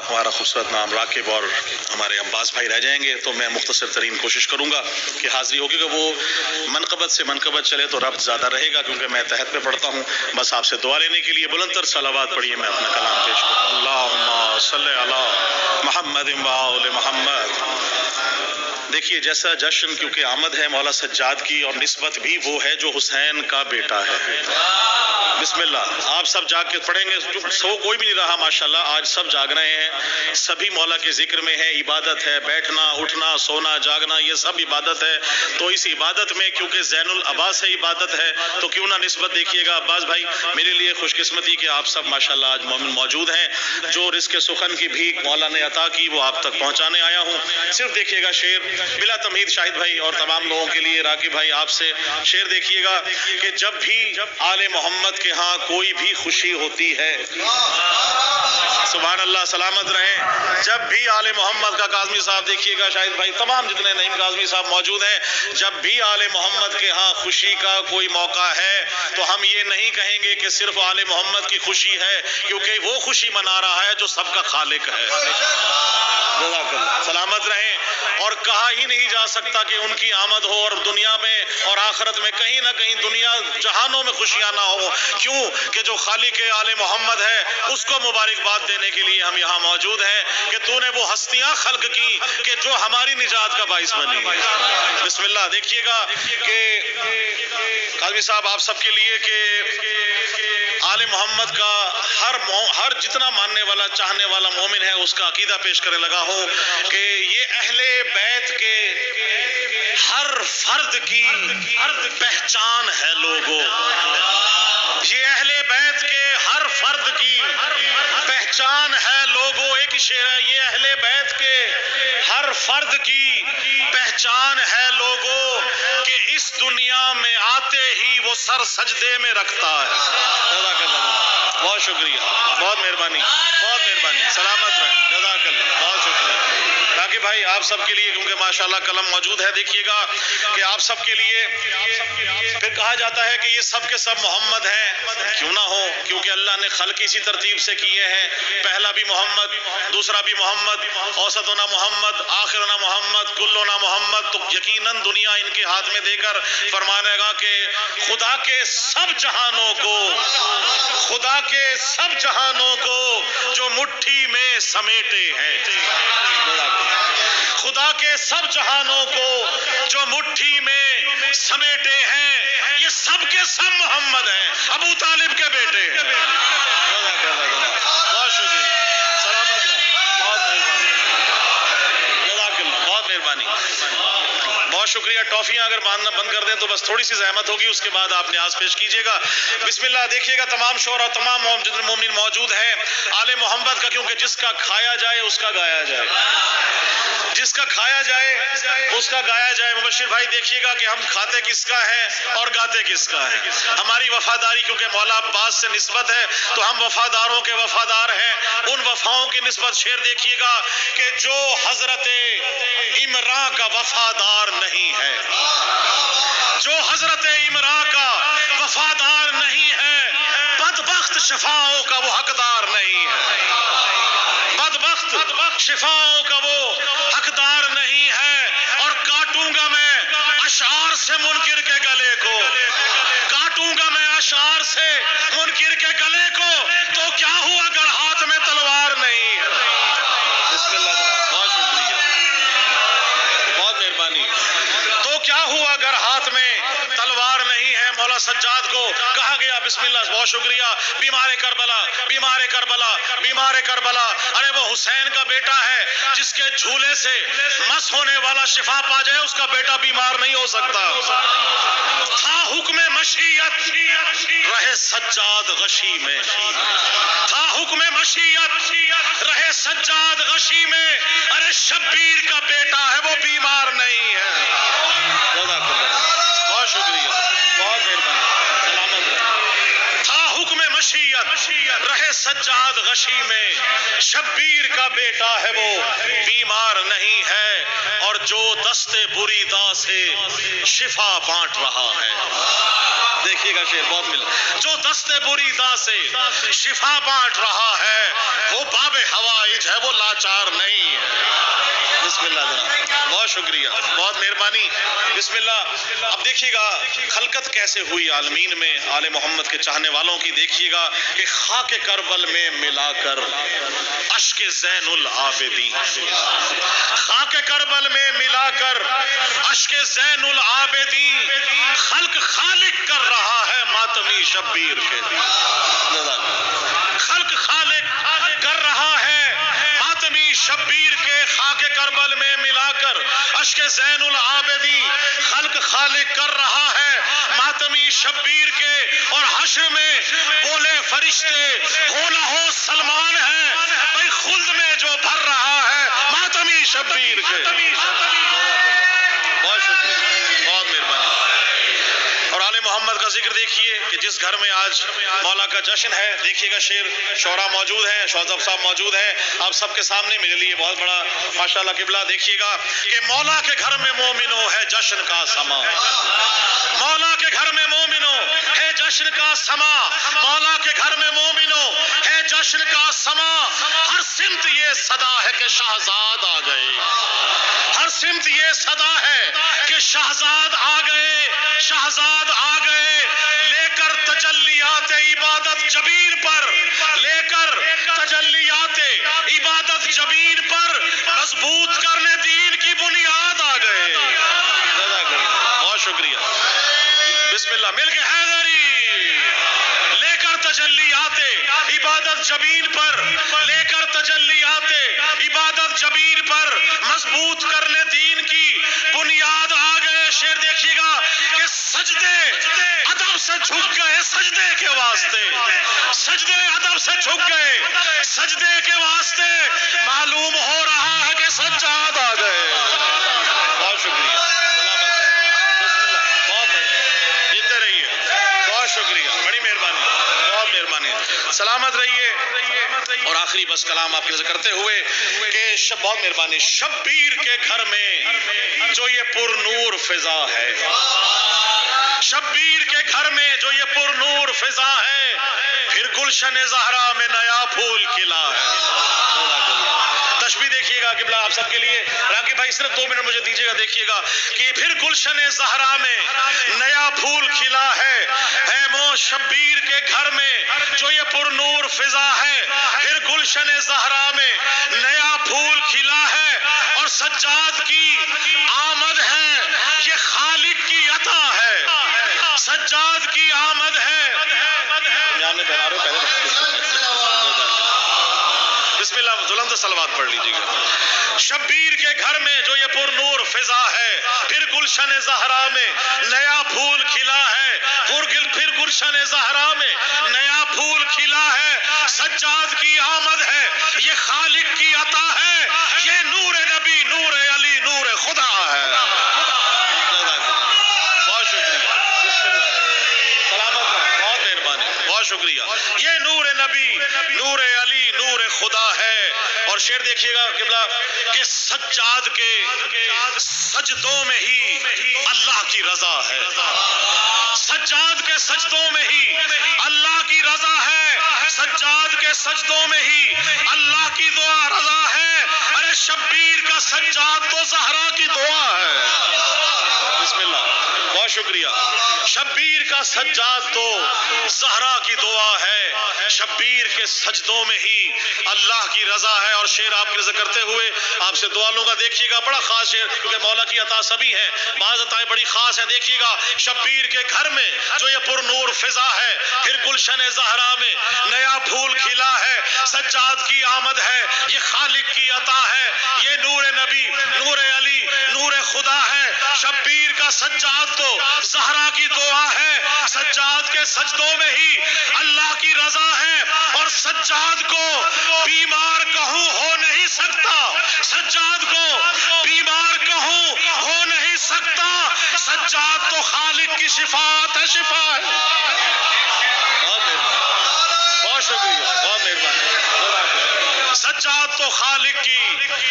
ہمارا خوبصورت نام راکب اور ہمارے عباس بھائی رہ جائیں گے، تو میں مختصر ترین کوشش کروں گا کہ حاضری ہوگی کہ وہ منقبت سے منقبت چلے تو ربط زیادہ رہے گا، کیونکہ میں تحت پہ پڑھتا ہوں۔ بس آپ سے دعا لینے کے لیے بلند تر صلوات پڑھیے، میں اپنا کلام پیش کروں۔ اللہم صلی علی محمد و آل محمد۔ دیکھیے، جیسا جشن کیونکہ آمد ہے مولا سجاد کی، اور نسبت بھی وہ ہے جو حسین کا بیٹا ہے۔ بسم اللہ، آپ سب جاگ کے پڑھیں گے، سو کوئی بھی نہیں رہا ماشاءاللہ، آج سب جاگ رہے ہیں، سبھی مولا کے ذکر میں ہے، عبادت ہے، بیٹھنا اٹھنا سونا جاگنا یہ سب عبادت ہے۔ تو اس عبادت میں کیونکہ زین الابا سے عبادت ہے تو کیوں نہ نسبت دیکھیے گا۔ عباس بھائی، میرے لیے خوش قسمتی کہ آپ سب ماشاءاللہ آج مومن موجود ہیں، جو رزق سخن کی بھیک مولا نے عطا کی وہ آپ تک پہنچانے آیا ہوں۔ صرف دیکھیے گا شعر بلا تمہید، شاہد بھائی اور تمام لوگوں کے لیے، راکب بھائی آپ سے شعر دیکھیے گا کہ جب بھی آل محمد کے ہاں کوئی بھی خوشی ہوتی ہے، سبحان اللہ، سلامت رہیں، جب بھی آل محمد کا، کاظمی صاحب دیکھیے گا، شاہد بھائی تمام جتنے نعیم کاظمی صاحب موجود ہیں، جب بھی آل محمد کے ہاں خوشی کا کوئی موقع ہے تو ہم یہ نہیں کہیں گے کہ صرف آل محمد کی خوشی ہے، کیونکہ وہ خوشی منا رہا ہے جو سب کا خالق ہے۔ جزاک اللہ، سلامت رہیں۔ اور کہا ہی نہیں جا سکتا کہ ان کی آمد ہو اور دنیا میں اور آخرت میں کہیں نہ کہیں دنیا جہانوں میں خوشیاں نہ ہو، کیوں کہ جو خالق آل محمد ہے اس کو مبارکباد دینے کے لیے ہم یہاں موجود ہیں کہ تو نے وہ ہستیاں خلق کی کہ جو ہماری نجات کا باعث بنی۔ بسم اللہ، دیکھیے گا کہ قاضی صاحب آپ سب کے لیے کہ آل محمد کا ہر جتنا ماننے والا چاہنے والا مومن ہے اس کا عقیدہ پیش کرنے لگا ہوں کہ یہ اہل بیت کے ہر فرد کی پہچان ہے لوگوں، یہ اہل بیت کے ہر فرد کی پہچان ہے لوگوں۔ ایک ہی شعر ہے، یہ اہل بیت کے ہر فرد کی پہچان ہے لوگوں کہ اس دنیا میں آتے ہی وہ سر سجدے میں رکھتا ہے۔ جزاک اللہ، بہت شکریہ، بہت مہربانی، بہت مہربانی، سلامت رہیں، جزاک اللہ، بہت شکریہ۔ راکب بھائی آپ سب کے لیے کیونکہ ماشاءاللہ قلم موجود ہے، دیکھیے گا کہ آپ سب کے لیے پھر کہا جاتا ہے کہ یہ سب کے سب محمد ہیں، کیوں نہ ہو، کیونکہ اللہ نے خلق اسی ترتیب سے کیے ہیں، پہلا بھی محمد، دوسرا بھی محمد، اوسطنا محمد، آخرنا محمد، کلنا محمد، تو یقیناً دنیا ان کے ہاتھ میں دے کر فرمانے گا کہ خدا کے سب جہانوں کو، خدا کے سب جہانوں کو جو مٹھی میں سمیٹے ہیں، خدا کے سب جہانوں کو جو مٹھی میں سمیٹے ہیں، یہ سب کے سب محمد ہیں، ابو طالب کے بیٹے ہیں۔ بہت شکریہ، سلامت رہیں، بہت مہربانی، جزاک اللہ، بہت مہربانی، بہت شکریہ۔ ٹافیاں اگر باندھنا بند کر دیں تو بس تھوڑی سی زحمت ہوگی، اس کے بعد آپ نیاز پیش کیجیے گا۔ بسم اللہ، دیکھیے گا تمام شعراء تمام جتنے مومنین موجود ہیں، آل محمد کا، کیونکہ جس کا کھایا جائے اس کا گایا جائے، جس کا کھایا جائے اس کا گایا جائے۔ مبشر بھائی دیکھیے گا کہ ہم کھاتے کس کا ہے اور گاتے کس کا ہے۔ ہماری وفاداری کیونکہ مولا عباس سے نسبت ہے تو ہم وفاداروں کے وفادار ہیں، ان وفاؤں کی نسبت شعر دیکھیے گا کہ جو حضرت عمران کا وفادار نہیں ہے، جو حضرت عمران کا وفادار نہیں ہے، بدبخت شفاعوں کا وہ حقدار نہیں ہے، بدبخت شفاعوں کا وہ حقدار نہیں ہے۔ اور کاٹوں گا میں اشعار سے منکر کے گلے کو، کاٹوں گا میں اشعار سے منکر کے گلے کو، تو کیا ہوا اگر ہاتھ میں تلوار نہیں ہے۔ بسم اللہ جناب، بہت شکریہ، بہت مہربانی۔ تو کیا ہوا اگر ہاتھ میں تلوار نہیں ہے۔ مولا سجاد کو کہا گیا، بسم اللہ، بہت شکریہ، بیمار کربلا، بیمار کربلا، بیمار کربلا، ارے وہ حسین کا بیٹا ہے جس کے جھولے سے مس ہونے والا شفا پا جائے، اس کا بیٹا بیمار نہیں ہو سکتا۔ تھا حکم مشیت رہے سجاد غشی میں، تھا حکم مشیت رہے سجاد غشی میں، ارے شبیر کا بیٹا ہے وہ بیمار نہیں ہے۔ بہت شکریہ، بہت مہربانی، سلامت رہے۔ تھا حکم مشیت رہے سجاد غشی میں، شبیر کا بیٹا ہے وہ بیمار نہیں ہے، اور جو دست بری دا سے شفا بانٹ رہا ہے۔ دیکھیے گا شعر بہت ملا. جو دست بریدہ سے شفا بانٹ رہا ہے وہ باب حوائج ہے، وہ لاچار نہیں ہے. بسم اللہ جناب، بہت شکریہ، بہت مہربانی. بسم اللہ. اب دیکھیے گا خلقت کیسے ہوئی عالمین میں آل محمد کے چاہنے والوں کی. دیکھیے گا کہ خاک کربل میں ملا کر اشک زین العابدین، خاک کربل میں ملا کر اشک زین العابدین، خلق خالق کر رہا ہے ماتمی شبیر کے. خلق خالق کر رہا ہے ماتمی شبیر کے، خاک کربل میں ملا کر اشک زین العابدین، خلق خالق کر رہا ہے ماتمی شبیر کے. اور حشر میں بولے فرشتے ہو نہ ہو سلمان ہے، بھائی خلد میں جو بھر رہا ہے ماتمی شبیر کے. بہت شکریہ، بہت مہربانی. اور آل محمد کا ذکر دیکھیے کہ جس گھر میں آج مولا کا جشن ہے. دیکھیے گا شعر، شعراء موجود ہیں، شوذب صاحب موجود ہیں آپ سب کے سامنے، میرے لیے بہت بڑا ماشاءاللہ قبلہ. دیکھیے گا کہ مولا کے گھر میں مومنوں ہے جشن کا سما، مولا کے گھر میں مومنوں ہے جشن کا سما، مولا کے گھر میں مومنوں ہے جشن کا سما. ہر سمت یہ صدا ہے کہ شہزاد آ گئے، ہر سمت یہ صدا ہے کہ شہزاد آ گئے، شہزاد آ گئے. لے کر تجلیات عبادت جبین پر، لے کر تجلیات عبادت جبین پر، مضبوط کرنے دین کی بنیاد آ گئے. بہت شکریہ. بسم اللہ. مل کے حیدری. لے کر تجلیات عبادت جبین پر، لے کر تجلیات عبادت جبین پر، مضبوط کرنے دین کی بنیاد آ گئے. شعر دیکھیے گا کہ سجدے ادب سے جھک گئے سجدے کے واسطے، سجدے ادب سے جھک گئے سجدے کے واسطے. معلوم ہو رہا ہے کہ سجاد آ گئے. بہت شکریہ، جیتے رہیے. بہت شکریہ، بڑی مہربانی، بہت مہربانی. سلامت رہیے. اور آخری بس کلام آپ کے ذکر کرتے ہوئے کہ بہت مہربانی، شبیر کے گھر میں جو یہ پر نور فضا ہے، شبیر کے گھر میں جو یہ پر نور فضا ہے، پھر گلشن زہرا میں نیا پھول کھلا ہے. تشبیہ دیکھیے گا قبلہ آپ سب کے لیے. راقب بھائی صرف 2 منٹ مجھے دیجیے گا. دیکھیے گا کہ پھر گلشن زہرا میں نیا پھول کھلا ہے. اے مو شبیر کے گھر میں جو یہ پر نور فضا ہے، پھر گلشن زہرا میں نیا پھول کھلا ہے. اور سجاد کی آمد ہے، یہ خالق کی عطا ہے، سجاد کی آمد ہے. بسم اللہ. ظلم تو سلوات پڑھ لیجیے گا. شبیر کے گھر میں جو یہ پر نور فضا ہے، پھر گلشن زہرا میں نیا پھول کھلا ہے، پھر گلشن زہرا میں نیا پھول کھلا ہے. سجاد کی آمد ہے، یہ خالق کی عطا ہے، یہ نور نبی، نور علی، نور خدا ہے. بہت شکریہ، سلامت، بہت مہربانی، بہت شکریہ. یہ نور نبی، نور علی، نور خدا ہے. اور شعر دیکھیے گا قبلہ کہ سجاد کے سجدوں میں ہی اللہ کی رضا ہے، سجاد کے سجدوں میں ہی اللہ کی رضا ہے، سجاد کے سجدوں میں ہی اللہ کی دعا رضا ہے. ارے شبیر کا سجاد تو زہرا کی دعا ہے. بسم اللہ. بہت شکریہ. شبیر کا سجاد تو زہرا کی دعا ہے، شبیر کے سجدوں میں ہی اللہ کی رضا ہے. اور شعر آپ کے ذکر کرتے ہوئے آپ سے دعا لوں گا. دیکھیے گا بڑا خاص شعر، کیونکہ مولا کی عطا سبھی ہیں، بعض عطائیں بڑی خاص ہیں. دیکھیے گا شبیر کے گھر میں جو یہ پر نور فضا ہے، پھر گلشن زہرا میں نیا پھول کھلا ہے. سجاد کی آمد ہے، یہ خالق کی عطا ہے، یہ نور نبی، نور علی، نور خدا ہے. شبیر کا سجاد تو زہرا کی دعا ہے، سجاد کے سجدوں میں ہی اللہ کی رضا ہے. اور سجاد کو بیمار کہوں ہو نہیں سکتا، سجاد کو بیمار کہوں ہو نہیں سکتا. سجاد تو خالق کی شفاعت ہے، شفا ہے. بہت شکریہ، بہت مہربانی. سجاد تو خالق کی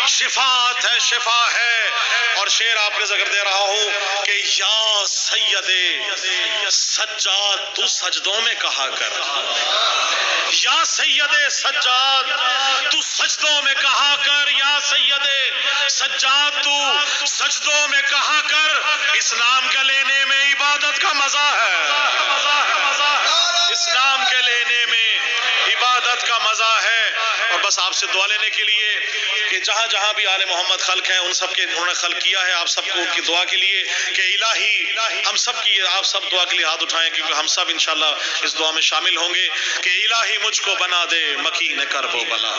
شفاعت ہے، شفا ہے. اور شعر آپ کے ذکر دے رہا ہوں کہ یا سید سجاد تو سجدوں میں کہا کر، یا سید سجاد تو سجدوں میں کہا کر، یا سید سجاد تو سجدوں میں کہا کر. اسلام کے لینے میں عبادت کا مزہ ہے، اسلام کے لینے میں عبادت کا مزہ ہے. اور بس آپ سے دعا لینے کے لیے کہ جہاں جہاں بھی آل محمد خلق ہیں ان سب کے انہوں نے خلق کیا ہے، آپ سب کو ان کی دعا کے لیے کہ الہی ہم سب کی، آپ سب دعا کے لیے ہاتھ اٹھائیں کیونکہ ہم سب انشاءاللہ اس دعا میں شامل ہوں گے کہ الہی مجھ کو بنا دے مکین کرب و بلا،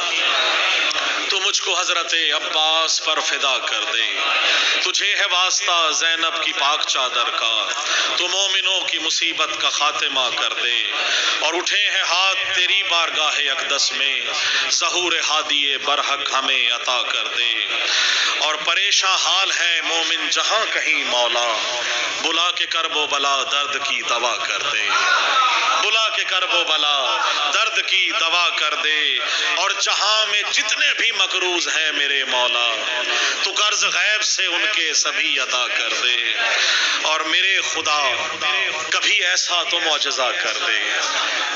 تو مجھ کو حضرت عباس پر فدا کر دے. تجھے ہے واسطہ زینب کی پاک چادر کا، تو مومنوں کی مصیبت کا خاتمہ کر دے. اور اٹھے ہیں ہاتھ تیری بارگاہ اقدس میں، ظہور ہادی برحق ہمیں عطا کر دے. اور پریشاں حال ہے مومن جہاں کہیں مولا، بلا کے کرب و بلا درد کی دوا کر دے، بلا کے کرب و بلا درد کی دوا کر دے. اور جہاں میں جتنے بھی مقروض ہیں میرے مولا، تو قرض غیب سے ان کے سبھی ادا کر دے. اور میرے خدا کبھی ایسا تو معجزہ کر دے،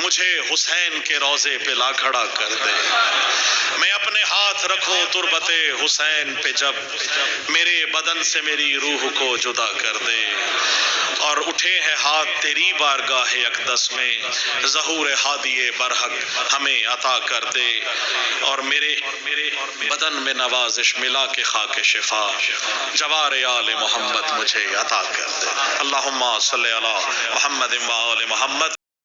مجھے حسین کے روضے پہ لا کھڑا کر دے. میں اپنے ہاتھ رکھوں تربت حسین پہ جب میرے بدن سے میری روح کو جدا کر دے. اور اٹھے ہیں ہاتھ تیری بارگاہ اقدس میں، ظہور ہادی برحق ہمیں عطا کر دے. اور میرے بدن میں نوازش ملا کے خاک شفا، جوار آل محمد مجھے عطا کر دے. اللہم صلی علی محمد و آل محمد.